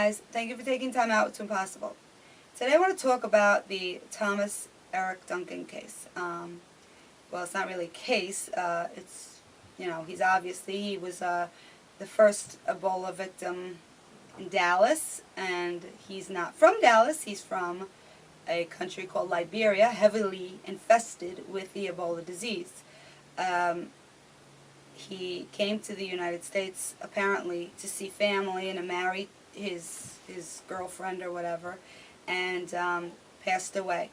guys. Thank you for taking time out. It's impossible. Today I want to talk about the Thomas Eric Duncan case. Well, it's not really a case. It's, he was the first Ebola victim in Dallas, and he's not from Dallas. He's from a country called Liberia, heavily infested with the Ebola disease. He came to the United States apparently to see family and to marry his girlfriend or whatever, and passed away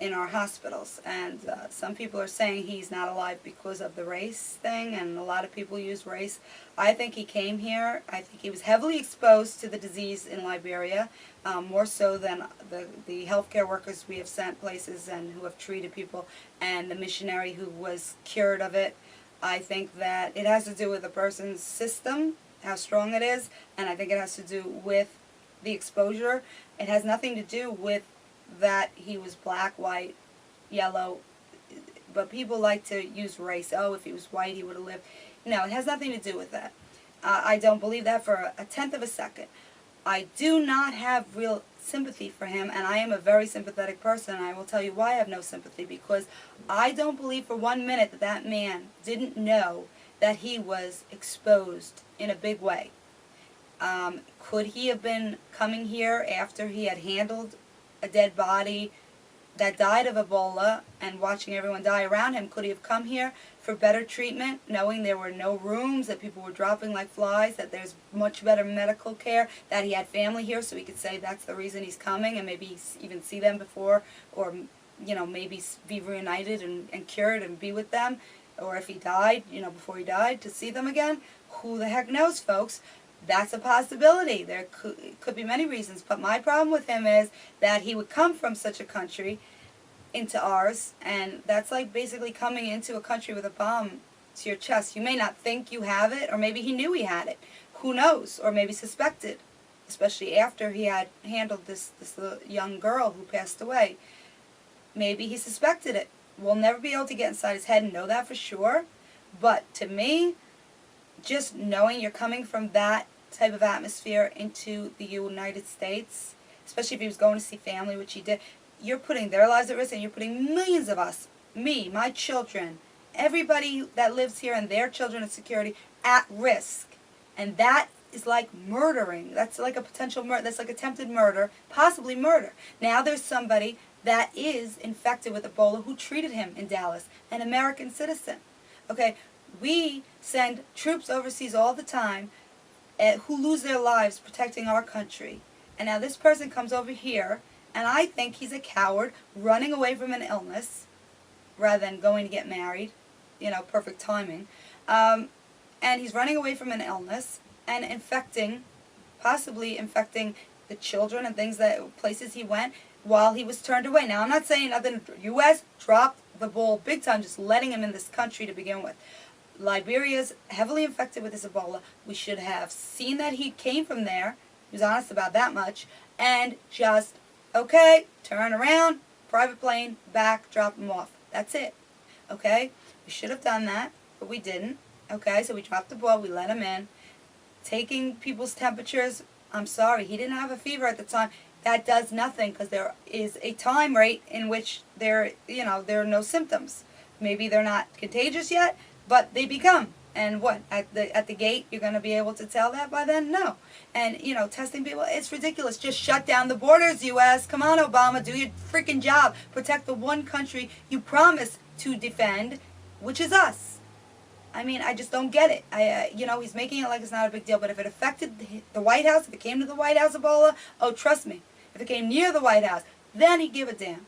in our hospitals. And some people are saying he's not alive because of the race thing, and a lot of people use race. I think he came here. I think he was heavily exposed to the disease in Liberia, more so than the healthcare workers we have sent places and who have treated people, and the missionary who was cured of it. I think that it has to do with the person's system, how strong it is, and I think it has to do with the exposure. It has nothing to do with that he was black, white, yellow, but people like to use race. Oh, if he was white, he would have lived. No, it has nothing to do with that. I don't believe that for a tenth of a second. I do not have real sympathy for him, and I am a very sympathetic person, and I will tell you why I have no sympathy, because I don't believe for 1 minute that that man didn't know that he was exposed in a big way. Could he have been coming here after he had handled a dead body that died of Ebola and watching everyone die around him? Could he have come here for better treatment, knowing there were no rooms, that people were dropping like flies, that there's much better medical care, that he had family here so he could say that's the reason he's coming, and maybe even see them before, or maybe be reunited and cured and be with them, or if he died, before he died, to see them again? Who the heck knows, folks? That's a possibility. There could be many reasons, but my problem with him is that he would come from such a country into ours, and that's like basically coming into a country with a bomb to your chest. You may not think you have it, or maybe he knew he had it. Who knows? Or maybe suspected, especially after he had handled this little young girl who passed away. Maybe he suspected it. We'll never be able to get inside his head and know that for sure, but to me, just knowing you're coming from that type of atmosphere into the United States, especially if he was going to see family, which he did, you're putting their lives at risk, and you're putting millions of us, me, my children, everybody that lives here and their children and security at risk. And that is like murdering. That's like a potential murder. That's like attempted murder, possibly murder. Now there's somebody that is infected with Ebola who treated him in Dallas, an American citizen. Okay, we send troops overseas all the time who lose their lives protecting our country. And now this person comes over here, and I think he's a coward running away from an illness rather than going to get married. Perfect timing. And he's running away from an illness and possibly infecting the children and places he went while he was turned away. Now, I'm not saying nothing. U.S. dropped the ball big time just letting him in this country to begin with. Liberia's heavily infected with this Ebola. We should have seen that he came from there. He was honest about that much. And just, okay, turn around, private plane, back, drop him off. That's it. Okay? We should have done that, but we didn't. Okay? So we dropped the ball. We let him in. Taking people's temperatures, I'm sorry, he didn't have a fever at the time. That does nothing, because there is a time rate in which there are no symptoms. Maybe they're not contagious yet, but they become. And what, at the gate, you're going to be able to tell that by then? No. And, testing people, it's ridiculous. Just shut down the borders, U.S. Come on, Obama, do your freaking job. Protect the one country you promised to defend, which is us. I mean, I just don't get it. He's making it like it's not a big deal, but if it affected the White House, if it came to the White House, Ebola, oh, trust me, if it came near the White House, then he'd give a damn.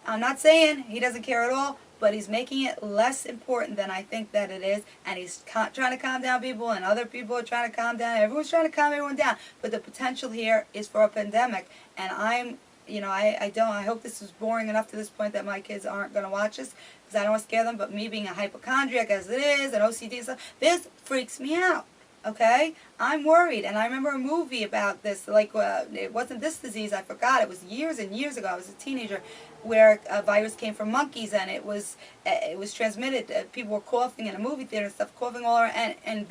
I'm not saying he doesn't care at all, but he's making it less important than I think that it is, and he's trying to calm down people, and other people are trying to calm down. Everyone's trying to calm everyone down, but the potential here is for a pandemic, and I hope this is boring enough to this point that my kids aren't going to watch this, because I don't want to scare them, but me being a hypochondriac as it is, and OCD and stuff, this freaks me out. Okay? I'm worried. And I remember a movie about this, like, it wasn't this disease, I forgot. It was years and years ago. I was a teenager, where a virus came from monkeys, and it was transmitted. People were coughing in a movie theater and stuff, coughing all around, and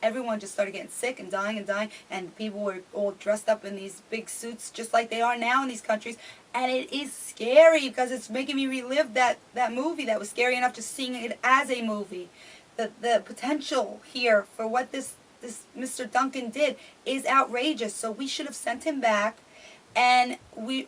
everyone just started getting sick and dying, and people were all dressed up in these big suits, just like they are now in these countries. And it is scary, because it's making me relive that movie that was scary enough, just seeing it as a movie. The potential here for what this Mr. Duncan did is outrageous. So we should have sent him back, and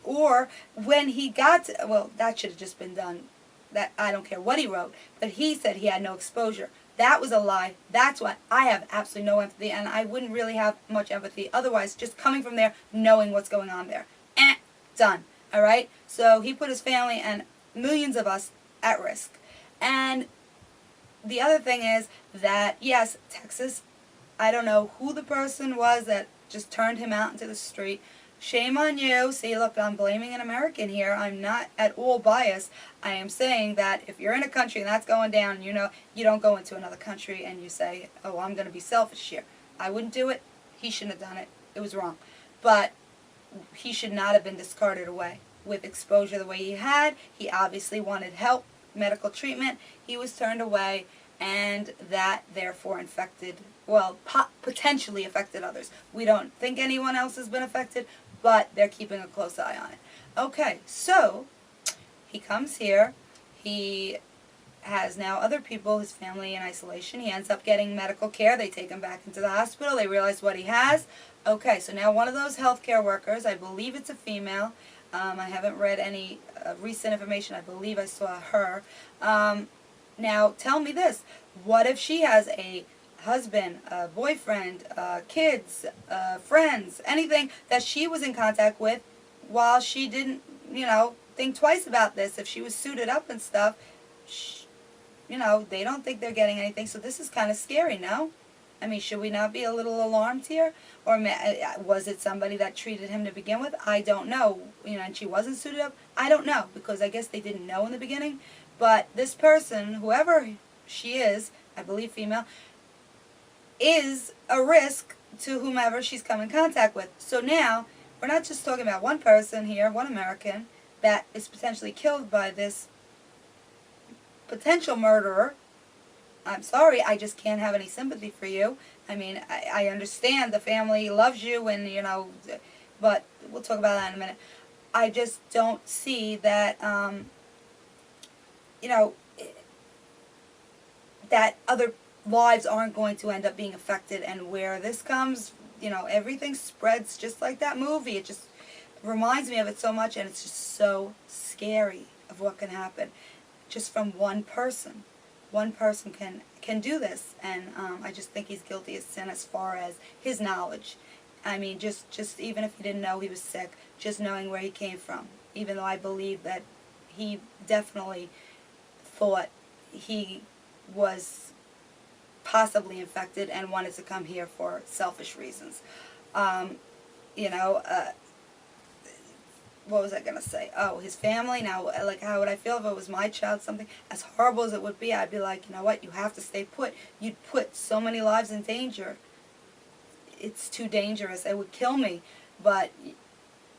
or when he got well, that should have just been done. That, I don't care what he wrote, but he said he had no exposure. That was a lie. That's why I have absolutely no empathy, and I wouldn't really have much empathy otherwise, just coming from there, knowing what's going on there. Done. All right? So he put his family and millions of us at risk. And the other thing is that, yes, Texas, I don't know who the person was that just turned him out into the street. Shame on you. See, look, I'm blaming an American here. I'm not at all biased. I am saying that if you're in a country and that's going down, you don't go into another country and you say, oh, I'm going to be selfish here. I wouldn't do it. He shouldn't have done it. It was wrong. But he should not have been discarded away with exposure the way he had. He obviously wanted help, medical treatment. He was turned away, and that therefore potentially affected others. We don't think anyone else has been affected, but they're keeping a close eye on it. Okay, so he comes here. He has now other people, his family, in isolation. He ends up getting medical care. They take him back into the hospital. They realize what he has. Okay, so now one of those healthcare workers, I believe it's a female. I haven't read any recent information. I believe I saw her. Now, tell me this. What if she has a husband, a boyfriend, kids, friends, anything that she was in contact with while she didn't, think twice about this? If she was suited up and stuff, they don't think they're getting anything. So this is kind of scary, no? I mean, should we not be a little alarmed here? Or was it somebody that treated him to begin with? I don't know. And she wasn't suited up? I don't know, because I guess they didn't know in the beginning. But this person, whoever she is, I believe female, is a risk to whomever she's come in contact with. So now, we're not just talking about one person here, one American, that is potentially killed by this potential murderer. I'm sorry, I just can't have any sympathy for you. I mean, I understand the family loves you, and, but we'll talk about that in a minute. I just don't see that, that other lives aren't going to end up being affected. And where this comes, everything spreads just like that movie. It just reminds me of it so much, and it's just so scary of what can happen just from one person. One person can do this, and I just think he's guilty of sin as far as his knowledge. I mean, just even if he didn't know he was sick, just knowing where he came from. Even though I believe that he definitely thought he was possibly infected and wanted to come here for selfish reasons. What was I going to say? Oh, his family. Now, like, how would I feel if it was my child? Something as horrible as it would be, I'd be like, you know what, you have to stay put. You'd put so many lives in danger. It's too dangerous. It would kill me. But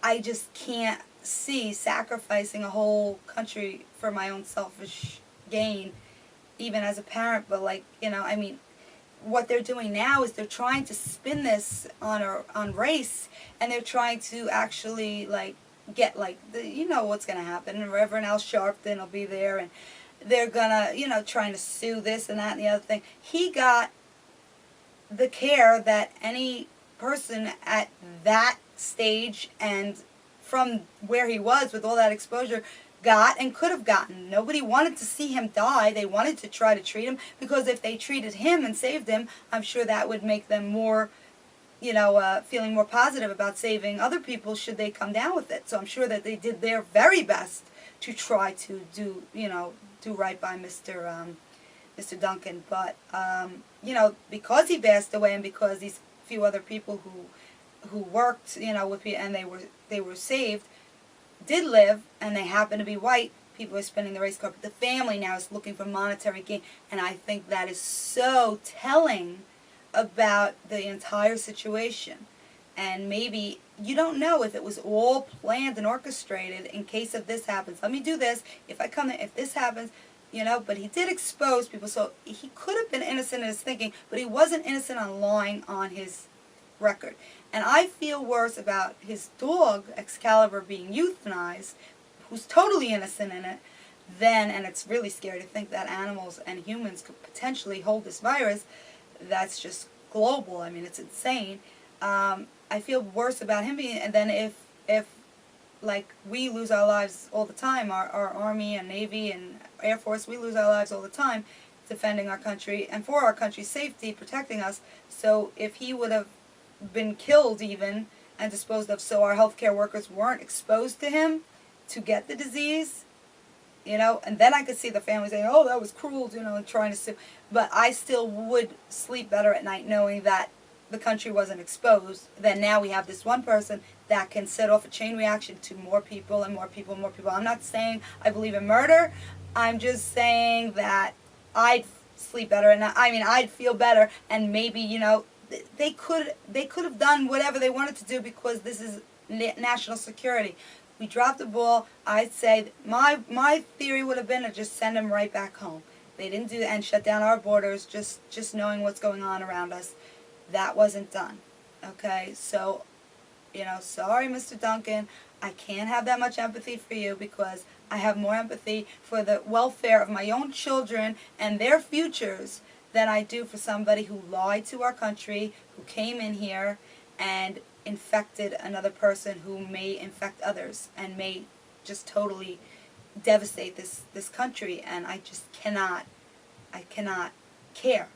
I just can't see sacrificing a whole country for my own selfish gain, even as a parent. But, like, I mean, what they're doing now is they're trying to spin this on race, and they're trying to actually, like, get, like, what's going to happen, and Reverend Al Sharpton will be there, and they're going to, trying to sue this and that and the other thing. He got the care that any person at that stage and from where he was with all that exposure got and could have gotten. Nobody wanted to see him die. They wanted to try to treat him, because if they treated him and saved him, I'm sure that would make them more feeling more positive about saving other people should they come down with it. So I'm sure that they did their very best to try to do right by Mr. Duncan. But, because he passed away, and because these few other people who worked, with me, and they were saved, did live, and they happen to be white, people are spinning the race card. But the family now is looking for monetary gain, and I think that is so telling about the entire situation. And maybe you don't know if it was all planned and orchestrated in case if this happens. Let me do this. If I come there, if this happens, but he did expose people. So he could have been innocent in his thinking, but he wasn't innocent on lying on his record. And I feel worse about his dog, Excalibur, being euthanized, who's totally innocent in it, and it's really scary to think that animals and humans could potentially hold this virus. That's just global. I mean, it's insane. I feel worse about him being, and then if like we lose our lives all the time, our Army and Navy and Air Force, we lose our lives all the time defending our country and for our country's safety, protecting us. So if he would have been killed even and disposed of so our healthcare workers weren't exposed to him to get the disease, and then I could see the family saying, oh, that was cruel, and trying to sue. But I still would sleep better at night knowing that the country wasn't exposed. Then now we have this one person that can set off a chain reaction to more people and more people and more people. I'm not saying I believe in murder. I'm just saying that I'd sleep better, and I'd feel better, and maybe, they could have done whatever they wanted to do because this is national security. We dropped the ball. I'd say my theory would have been to just send them right back home. They didn't do that and shut down our borders, just knowing what's going on around us. That wasn't done. Okay, so, sorry, Mr. Duncan. I can't have that much empathy for you because I have more empathy for the welfare of my own children and their futures than I do for somebody who lied to our country, who came in here and infected another person who may infect others and may just totally devastate this country. And I just cannot care.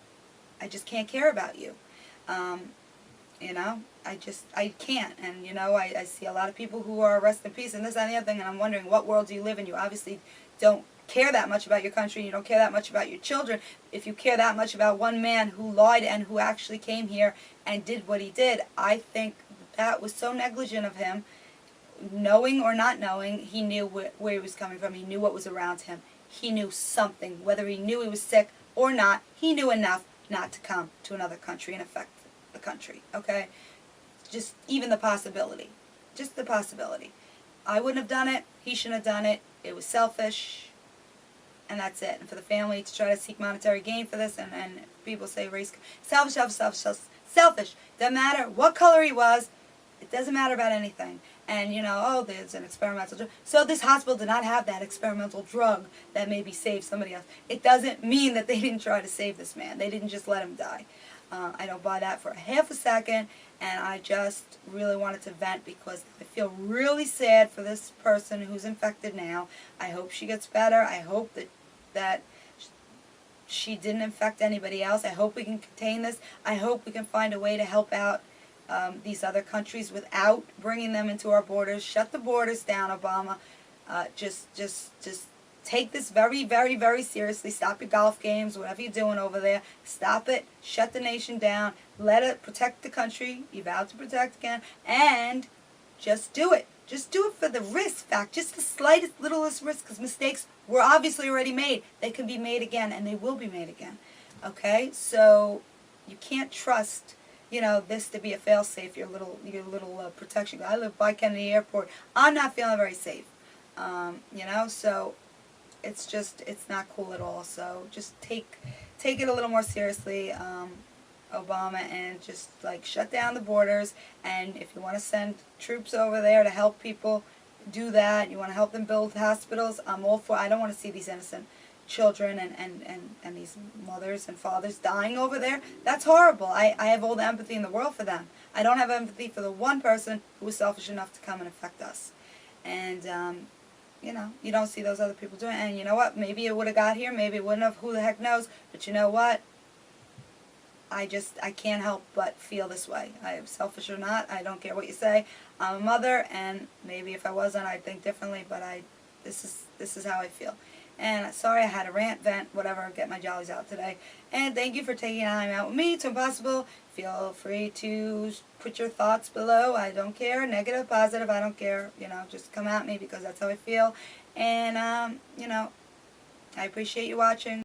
I just can't care about you. I can't. And, I see a lot of people who are rest in peace and this and the other thing, and I'm wondering, what world do you live in? You obviously don't care that much about your country, you don't care that much about your children. If you care that much about one man who lied and who actually came here and did what he did, I think that was so negligent of him. Knowing or not knowing, he knew where he was coming from. He knew what was around him. He knew something. Whether he knew he was sick or not, he knew enough not to come to another country and affect the country, okay? Just even the possibility. Just the possibility. I wouldn't have done it. He shouldn't have done it. It was selfish. And that's it. And for the family to try to seek monetary gain for this, and people say race, selfish. Doesn't matter what color he was. It doesn't matter about anything. And, there's an experimental drug. So this hospital did not have that experimental drug that maybe saved somebody else. It doesn't mean that they didn't try to save this man. They didn't just let him die. I don't buy that for a half a second. And I just really wanted to vent because I feel really sad for this person who's infected now. I hope she gets better. I hope that she didn't infect anybody else. I hope we can contain this. I hope we can find a way to help out these other countries without bringing them into our borders. Shut the borders down, Obama. Just take this very, very, very seriously. Stop your golf games, whatever you're doing over there. Stop it. Shut the nation down. Let it protect the country. You vowed to protect again. And just do it. Just do it for the risk factor. Just the slightest, littlest risk, because mistakes were obviously already made. They can be made again, and they will be made again. Okay? So you can't trust, this to be a fail-safe, your little protection. I live by Kennedy Airport. I'm not feeling very safe. So it's not cool at all. So just take it a little more seriously, Obama, and just shut down the borders. And if you want to send troops over there to help people, do that. You want to help them build hospitals, I'm all for. I don't want to see these innocent children and these mothers and fathers dying over there. That's horrible. I have all the empathy in the world for them. I don't have empathy for the one person who was selfish enough to come and affect us. And you don't see those other people doing it. And you know what? Maybe it would have got here. Maybe it wouldn't have. Who the heck knows? But you know what? I can't help but feel this way. I am selfish or not. I don't care what you say. I'm a mother, and maybe if I wasn't, I'd think differently. But this is how I feel. And sorry, I had a rant, vent, whatever. Get my jollies out today. And thank you for taking time out with me to Impossible. Feel free to put your thoughts below. I don't care. Negative, positive, I don't care. Just come at me because that's how I feel. And, I appreciate you watching.